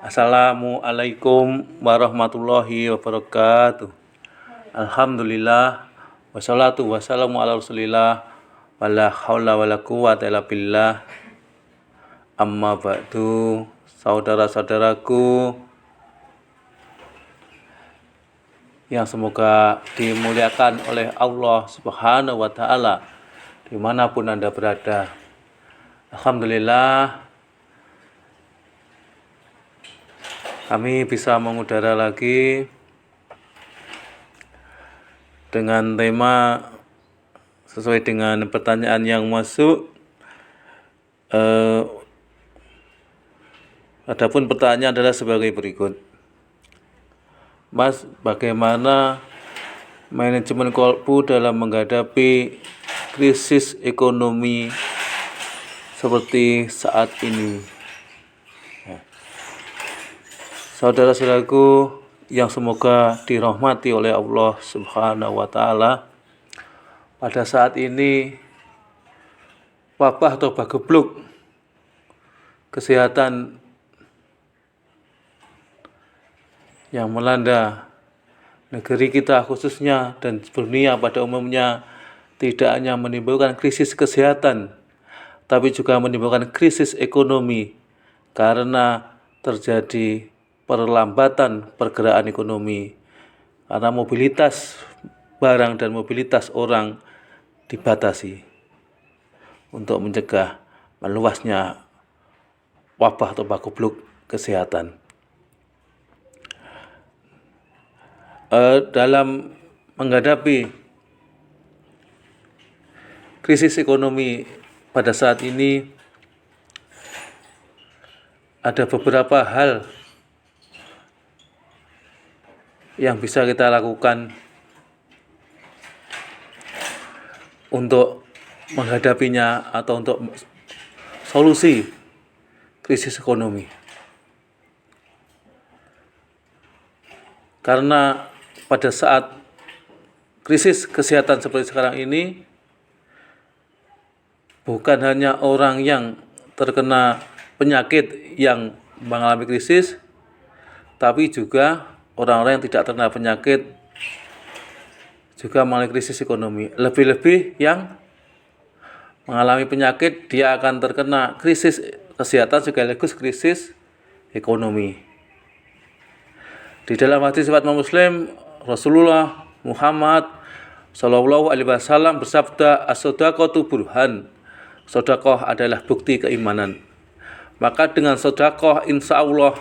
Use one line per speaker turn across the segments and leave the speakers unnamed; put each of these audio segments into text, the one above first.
Assalamualaikum warahmatullahi wabarakatuh. Alhamdulillah wassalatu wassalamu ala Rasulillah wala haula wala quwwata illa billah. Amma ba'du, saudara-saudaraku yang semoga dimuliakan oleh Allah Subhanahu wa taala dimanapun Anda berada. Alhamdulillah kami bisa mengudara lagi dengan tema sesuai dengan pertanyaan yang masuk. Adapun pertanyaan adalah sebagai berikut. Mas, bagaimana manajemen kolbu dalam menghadapi krisis ekonomi seperti saat ini? Saudara-saudaraku yang semoga dirahmati oleh Allah Subhanahu wa taala, pada saat ini wabah atau bagebluk kesehatan yang melanda negeri kita khususnya dan dunia pada umumnya tidak hanya menimbulkan krisis kesehatan, tapi juga menimbulkan krisis ekonomi karena terjadi perlambatan pergerakan ekonomi, karena mobilitas barang dan mobilitas orang dibatasi untuk mencegah meluasnya wabah atau bagebluk kesehatan. Dalam menghadapi krisis ekonomi pada saat ini, ada beberapa hal yang bisa kita lakukan untuk menghadapinya atau untuk solusi krisis ekonomi. Karena pada saat krisis kesehatan seperti sekarang ini, bukan hanya orang yang terkena penyakit yang mengalami krisis, tapi juga orang-orang yang tidak terkena penyakit juga mengalami krisis ekonomi. Lebih-lebih yang mengalami penyakit, dia akan terkena krisis kesehatan sekaligus krisis ekonomi. Di dalam hadis riwayat Muslim, Rasulullah Muhammad Shallallahu Alaihi Wasallam bersabda, as-shadaqatu burhan. Sedekah adalah bukti keimanan. Maka dengan sedekah insya Allah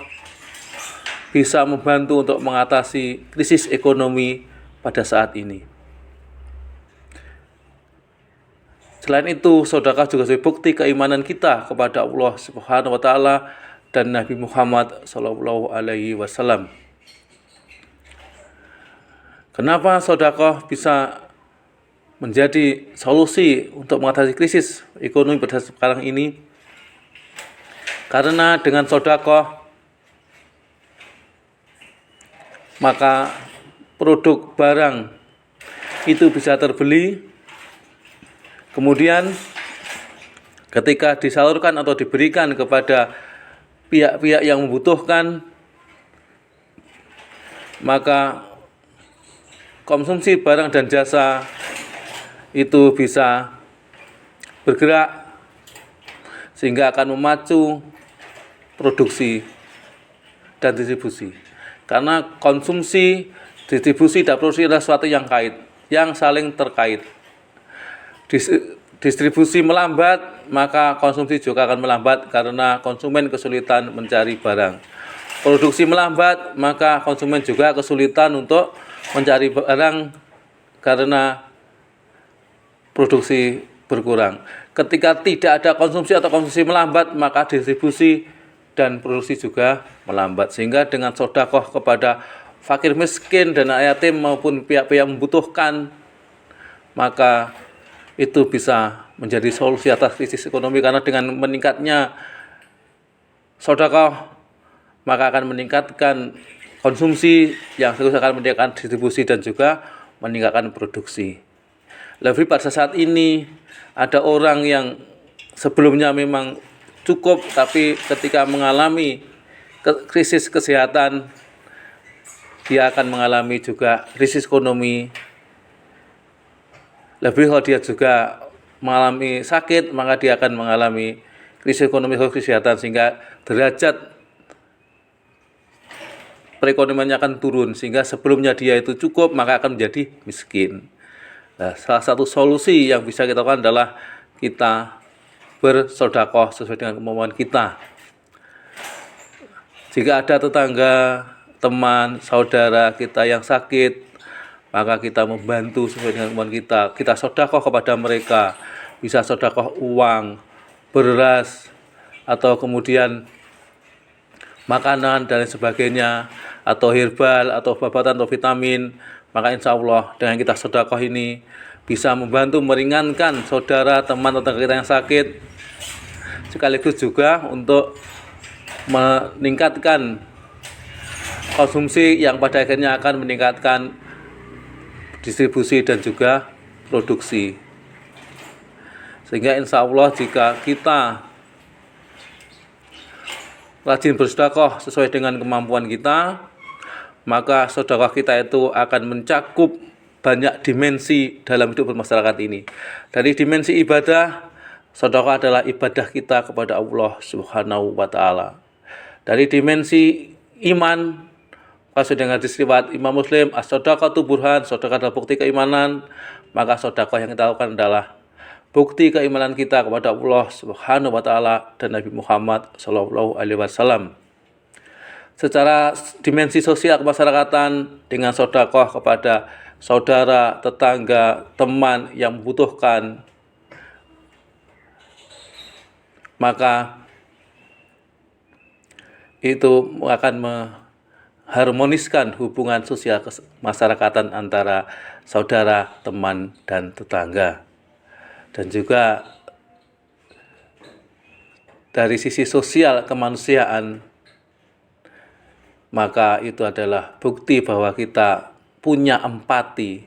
bisa membantu untuk mengatasi krisis ekonomi pada saat ini. Selain itu, sedekah juga sebagai bukti keimanan kita kepada Allah Subhanahu wa taala dan Nabi Muhammad sallallahu alaihi wasallam. Kenapa sedekah bisa menjadi solusi untuk mengatasi krisis ekonomi pada sekarang ini? Karena dengan sedekah maka produk barang itu bisa terbeli, kemudian ketika disalurkan atau diberikan kepada pihak-pihak yang membutuhkan, maka konsumsi barang dan jasa itu bisa bergerak sehingga akan memacu produksi dan distribusi. Karena konsumsi, distribusi, dan produksi adalah sesuatu yang saling terkait. Distribusi melambat, maka konsumsi juga akan melambat karena konsumen kesulitan mencari barang. Produksi melambat, maka konsumen juga kesulitan untuk mencari barang karena produksi berkurang. Ketika tidak ada konsumsi atau konsumsi melambat, maka distribusi dan produksi juga melambat. Sehingga dengan sedekah kepada fakir miskin dan anak yatim maupun pihak-pihak yang membutuhkan, maka itu bisa menjadi solusi atas krisis ekonomi. Karena dengan meningkatnya sedekah, maka akan meningkatkan konsumsi yang sekaligus akan meningkatkan distribusi dan juga meningkatkan produksi. Lebih pada saat ini ada orang yang sebelumnya memang cukup, tapi ketika mengalami krisis kesehatan, dia akan mengalami juga krisis ekonomi. Lebih kalau dia juga mengalami sakit, maka dia akan mengalami krisis ekonomi, krisis kesehatan, sehingga derajat perekonomiannya akan turun, sehingga sebelumnya dia itu cukup, maka akan menjadi miskin. Nah, salah satu solusi yang bisa kita lakukan adalah kita bersedekah sesuai dengan kemampuan kita. Jika ada tetangga, teman, saudara kita yang sakit, maka kita membantu sesuai dengan kemampuan kita. Kita sedekah kepada mereka, bisa sedekah uang, beras, atau kemudian makanan dan sebagainya, atau herbal, atau obat-obatan, atau vitamin. Maka insya Allah dengan kita sedekah ini bisa membantu meringankan saudara, teman, tetangga kita yang sakit, sekaligus juga untuk meningkatkan konsumsi yang pada akhirnya akan meningkatkan distribusi dan juga produksi. Sehingga insya Allah jika kita rajin bersedekah sesuai dengan kemampuan kita, maka sedekah kita itu akan mencakup banyak dimensi dalam hidup bermasyarakat ini. Dari dimensi ibadah, sedekah adalah ibadah kita kepada Allah Subhanahu wa taala. Dari dimensi iman, sesuai dengan hadis riwayat Imam Muslim, as-shadaqatu burhan, sedekah adalah bukti keimanan, maka sedekah yang kita lakukan adalah bukti keimanan kita kepada Allah Subhanahu wa taala dan Nabi Muhammad sallallahu alaihi wasallam. Secara dimensi sosial kemasyarakatan, dengan sedekah kepada saudara, tetangga, teman yang membutuhkan, maka itu akan mengharmoniskan hubungan sosial kemasyarakatan antara saudara, teman, dan tetangga. Dan juga dari sisi sosial kemanusiaan, maka itu adalah bukti bahwa kita punya empati,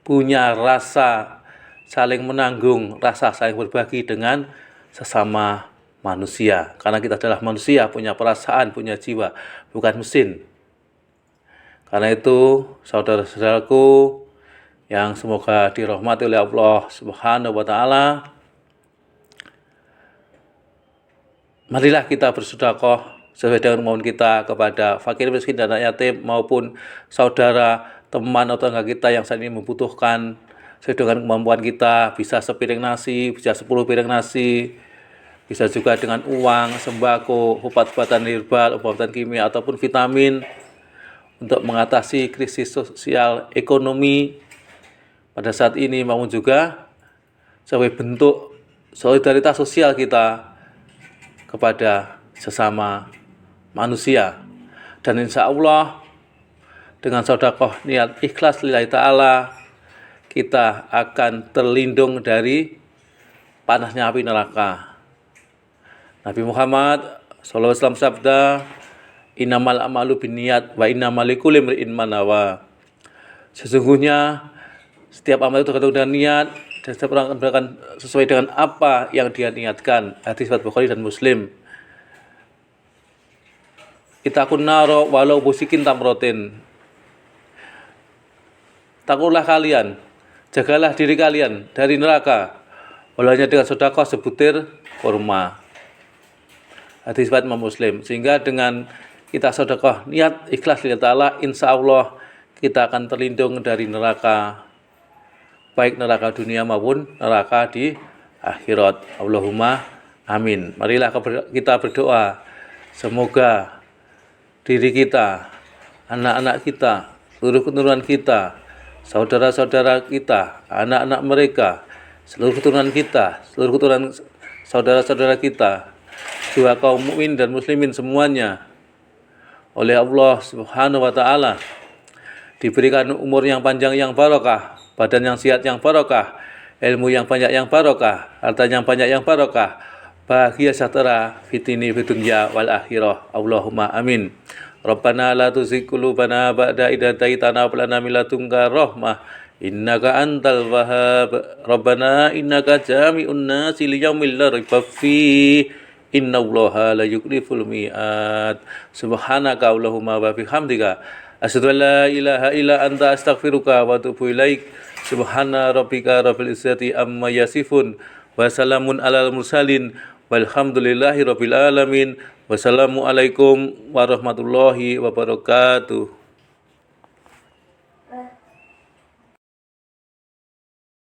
punya rasa saling menanggung, rasa saling berbagi dengan sesama manusia. Karena kita adalah manusia, punya perasaan, punya jiwa, bukan mesin. Karena itu, saudara-saudaraku yang semoga dirahmati oleh Allah Subhanahu wa taala, marilah kita bersedekah sesuai dengan kemampuan kita kepada fakir miskin dan anak yatim, maupun saudara, teman atau tetangga kita yang saat ini membutuhkan. Sesuai dengan kemampuan kita, bisa sepiring nasi, bisa 10 piring nasi, bisa juga dengan uang, sembako, obat-obatan herbal, obat-obatan kimia, ataupun vitamin untuk mengatasi krisis sosial ekonomi pada saat ini, maupun juga sebagai bentuk solidaritas sosial kita kepada sesama manusia. Dan insya Allah dengan sedekah niat ikhlas lillahi ta'ala, kita akan terlindung dari panasnya api neraka. Nabi Muhammad SAW sabda, innamal a'malu binniyat wa innamal likulli imri'in ma nawa. Sesungguhnya setiap amal itu tergantung dengan niat, dan setiap orang akan sesuai dengan apa yang dia niatkan. Hadis riwayat Bukhari dan Muslim. Ittaqun naro walau busikin tamrotin. Takutlah kalian, jagalah diri kalian dari neraka, walau hanya dengan sedekah sebutir kurma. Hadis riwayat Imam Muslim. Sehingga dengan kita sedekah niat ikhlas lillahi ta'ala, insya Allah kita akan terlindung dari neraka, baik neraka dunia maupun neraka di akhirat. Allahumma amin. Marilah kita berdoa, semoga diri kita, anak-anak kita, seluruh keturunan kita, saudara-saudara kita, anak-anak mereka, seluruh keturunan kita, seluruh keturunan saudara-saudara kita, juga kaum mukmin dan muslimin semuanya, oleh Allah Subhanahu wa taala diberikan umur yang panjang yang barokah, badan yang sehat yang barokah, ilmu yang banyak yang barokah, harta yang banyak yang barokah, bahagia sejahtera fitini dunya wal akhirah. Allahumma amin. Rabbana la tuzigh qulubana ba'da idh hadaitana wa hab lana min ladunka rahmah innaka antal wahhab. Rabbana innaka jami'un nasi liyaumil la raiba fihi Innallaha la yukhliful mi'ad. Subhanaka Allahumma wa bihamdika asyhadu an la ilaha illa anta astaghfiruka wa atubu ilaik. Subhana rabbika rabbil izzati amma yasifun wa salamun alal mursalin walhamdulillahi rabbil alamin. Wassalamualaikum warahmatullahi wabarakatuh.